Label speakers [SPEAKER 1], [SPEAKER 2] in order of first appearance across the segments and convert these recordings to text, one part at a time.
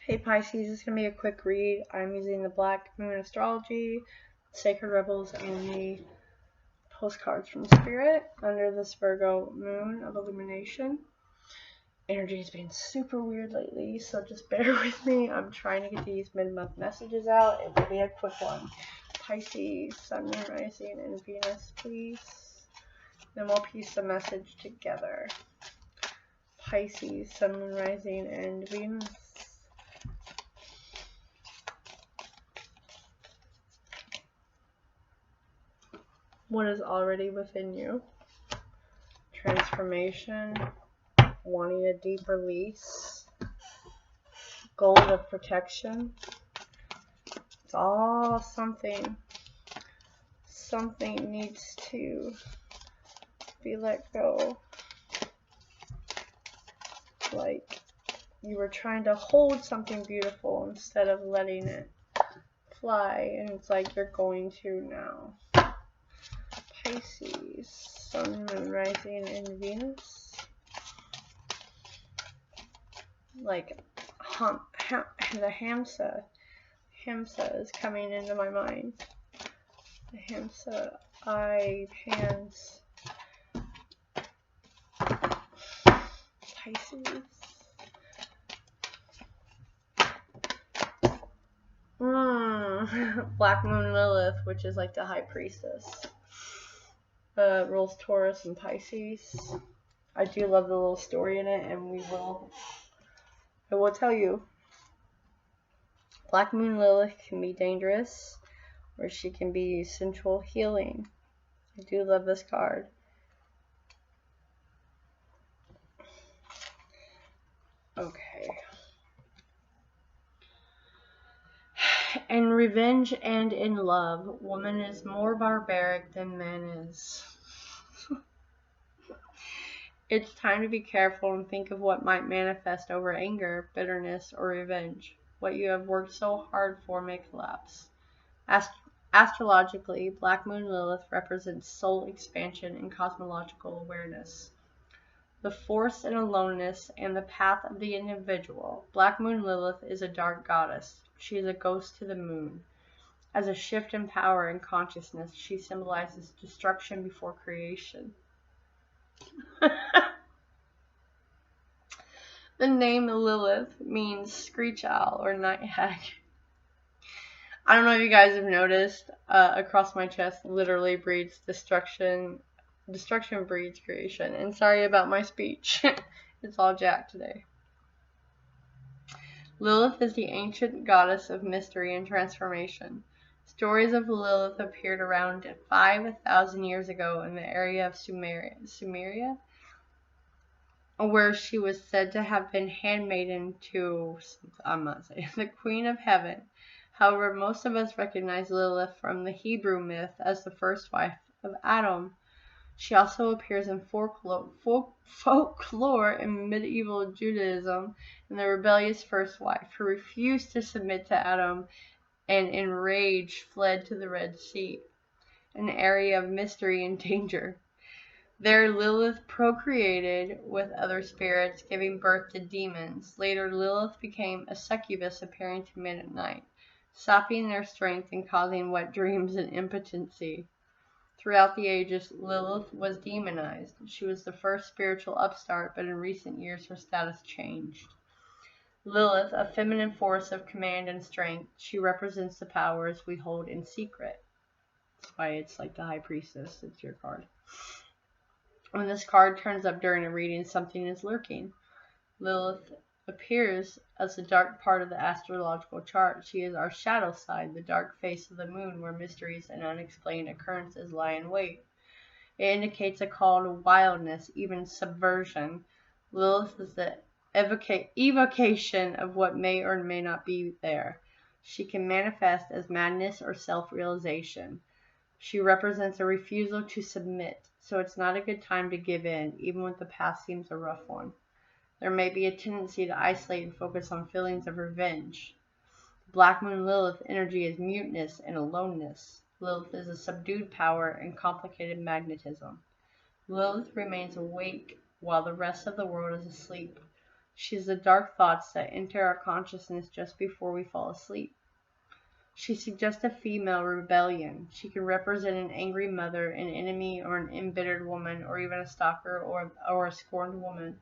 [SPEAKER 1] Hey Pisces, it's going to be a quick read. I'm using the Black Moon Astrology, Sacred Rebels, and the postcards from Spirit under this Virgo moon of illumination. Energy has been super weird lately, so just bear with me. I'm trying to get these mid-month messages out. It will be a quick one. Pisces, Sun, Moon, Rising, and Venus, please. Then we'll piece the message together. Pisces, Sun, Moon, Rising, and Venus. What is already within you? Transformation, wanting a deep release, goal of protection. It's all something needs to be let go. Like you were trying to hold something beautiful instead of letting it fly, and it's like you're going to now. Pisces, Sun, Moon, Rising, and Venus. Like the Hamsa is coming into my mind. The Hamsa, hands, Pisces. Black Moon Lilith, which is like the High Priestess. Rules Taurus and Pisces. I do love the little story in it, and I will tell you. Black Moon Lilith can be dangerous, or she can be sensual healing. I do love this card. Okay. In revenge and in love, woman is more barbaric than man is. It's time to be careful and think of what might manifest over anger, bitterness, or revenge. What you have worked so hard for may collapse. Astrologically, Black Moon Lilith represents soul expansion and cosmological awareness. The force and aloneness and the path of the individual. Black Moon Lilith is a dark goddess. She is a ghost to the moon. As a shift in power and consciousness, she symbolizes destruction before creation. The name Lilith means screech owl or night hag. I don't know if you guys have noticed, across my chest literally breeds destruction. Destruction breeds creation. And sorry about my speech. It's all jacked today. Lilith is the ancient goddess of mystery and transformation. Stories of Lilith appeared around 5,000 years ago in the area of Sumeria, where she was said to have been handmaiden to, I'm not saying, the Queen of Heaven. However, most of us recognize Lilith from the Hebrew myth as the first wife of Adam. She also appears in folklore in medieval Judaism and the rebellious first wife who refused to submit to Adam and enraged fled to the Red Sea, an area of mystery and danger. There Lilith procreated with other spirits, giving birth to demons. Later Lilith became a succubus appearing to men at night, sapping their strength and causing wet dreams and impotency. Throughout the ages, Lilith was demonized. She was the first spiritual upstart, but in recent years her status changed. Lilith, a feminine force of command and strength, she represents the powers we hold in secret. That's why it's like the High Priestess. It's your card. When this card turns up during a reading, something is lurking. Lilith appears as the dark part of the astrological chart. She is our shadow side, the dark face of the moon where mysteries and unexplained occurrences lie in wait. It indicates a call to wildness, even subversion. Lilith is the evocation of what may or may not be there. She can manifest as madness or self-realization. She represents a refusal to submit, so it's not a good time to give in, even when the path seems a rough one. There may be a tendency to isolate and focus on feelings of revenge. Black Moon Lilith energy is muteness and aloneness. Lilith is a subdued power and complicated magnetism. Lilith remains awake while the rest of the world is asleep. She's the dark thoughts that enter our consciousness just before we fall asleep. She suggests a female rebellion. She can represent an angry mother, an enemy, or an embittered woman, or even a stalker or a scorned woman.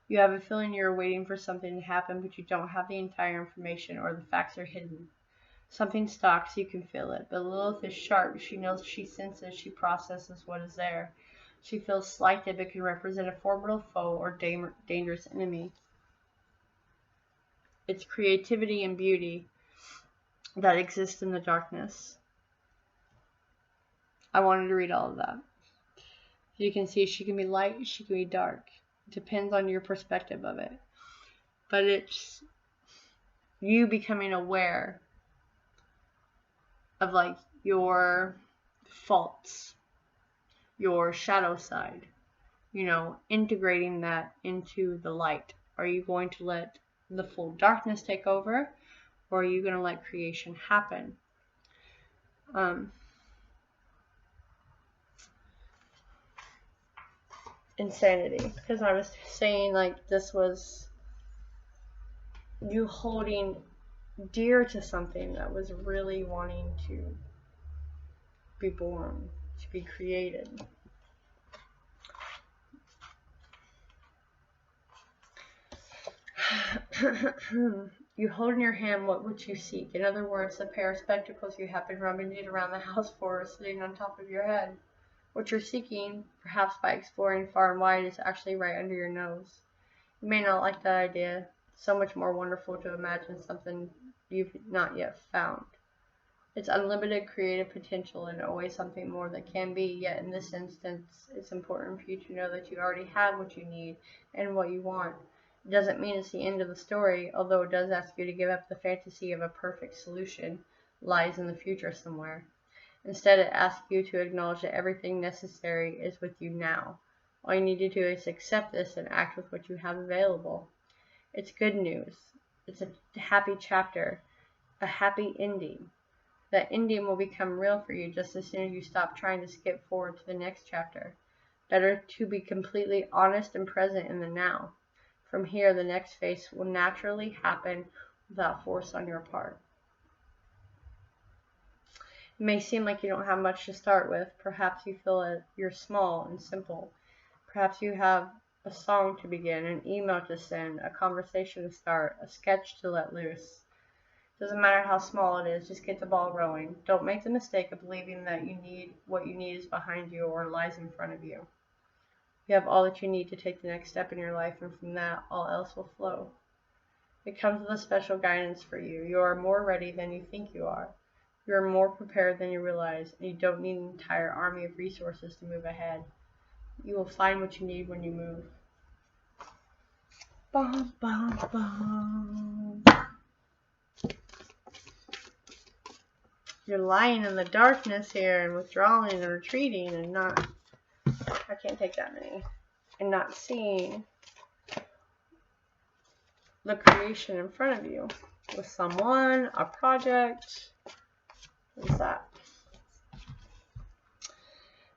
[SPEAKER 1] You have a feeling you're waiting for something to happen, but you don't have the entire information, or the facts are hidden. Something stalks, you can feel it, but Lilith is sharp. She knows, she senses, she processes what is there. She feels slighted, but can represent a formidable foe or dangerous enemy. It's creativity and beauty that exists in the darkness. I wanted to read all of that. You can see she can be light, she can be dark. It depends on your perspective of it. But it's you becoming aware of like your faults, your shadow side, integrating that into the light. Are you going to let the full darkness take over, or are you going to let creation happen? Insanity, because I was saying like this was you holding dear to something that was really wanting to be born, to be created. You hold in your hand what would you seek? In other words, the pair of spectacles you have been rummaging around the house for are sitting on top of your head. What you're seeking, perhaps by exploring far and wide, is actually right under your nose. You may not like that idea. It's so much more wonderful to imagine something you've not yet found. It's unlimited creative potential and always something more that can be, yet in this instance, it's important for you to know that you already have what you need and what you want. It doesn't mean it's the end of the story, although it does ask you to give up the fantasy of a perfect solution lies in the future somewhere. Instead, it asks you to acknowledge that everything necessary is with you now. All you need to do is accept this and act with what you have available. It's good news. It's a happy chapter, a happy ending. That ending will become real for you just as soon as you stop trying to skip forward to the next chapter. Better to be completely honest and present in the now. From here, the next phase will naturally happen without force on your part. It may seem like you don't have much to start with. Perhaps you feel that you're small and simple. Perhaps you have a song to begin, an email to send, a conversation to start, a sketch to let loose. Doesn't matter how small it is, just get the ball rolling. Don't make the mistake of believing that what you need is behind you or lies in front of you. You have all that you need to take the next step in your life, and from that, all else will flow. It comes with a special guidance for you. You are more ready than you think you are. You are more prepared than you realize, and you don't need an entire army of resources to move ahead. You will find what you need when you move. Bum, bum, bum. You're lying in the darkness here and withdrawing and retreating and not, I can't take that many, and not seeing the creation in front of you with someone, a project. What's that?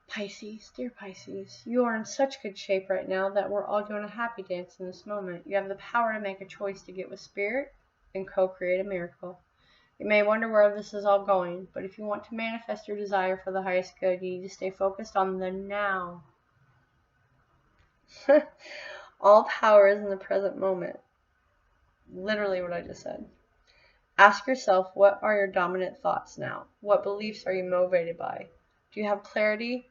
[SPEAKER 1] Pisces, dear Pisces, you are in such good shape right now that we're all doing a happy dance in this moment. You have the power to make a choice to get with spirit and co-create a miracle. You may wonder where this is all going, but if you want to manifest your desire for the highest good, you need to stay focused on the now. All power is in the present moment. Literally what I just said. Ask yourself, what are your dominant thoughts now? What beliefs are you motivated by? Do you have clarity?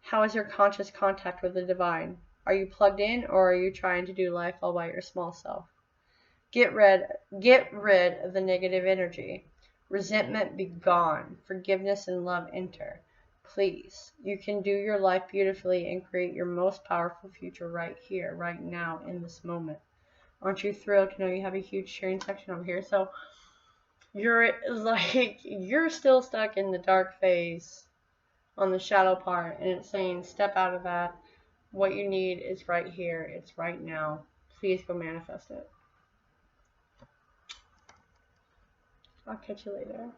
[SPEAKER 1] How is your conscious contact with the divine? Are you plugged in, or are you trying to do life all by your small self? Get rid of the negative energy. Resentment be gone. Forgiveness and love enter. Please, you can do your life beautifully and create your most powerful future right here, right now, in this moment. Aren't you thrilled to know you have a huge sharing section over here? So you're still stuck in the dark phase on the shadow part, and it's saying step out of that. What you need is right here. It's right now. Please go manifest it. I'll catch you later.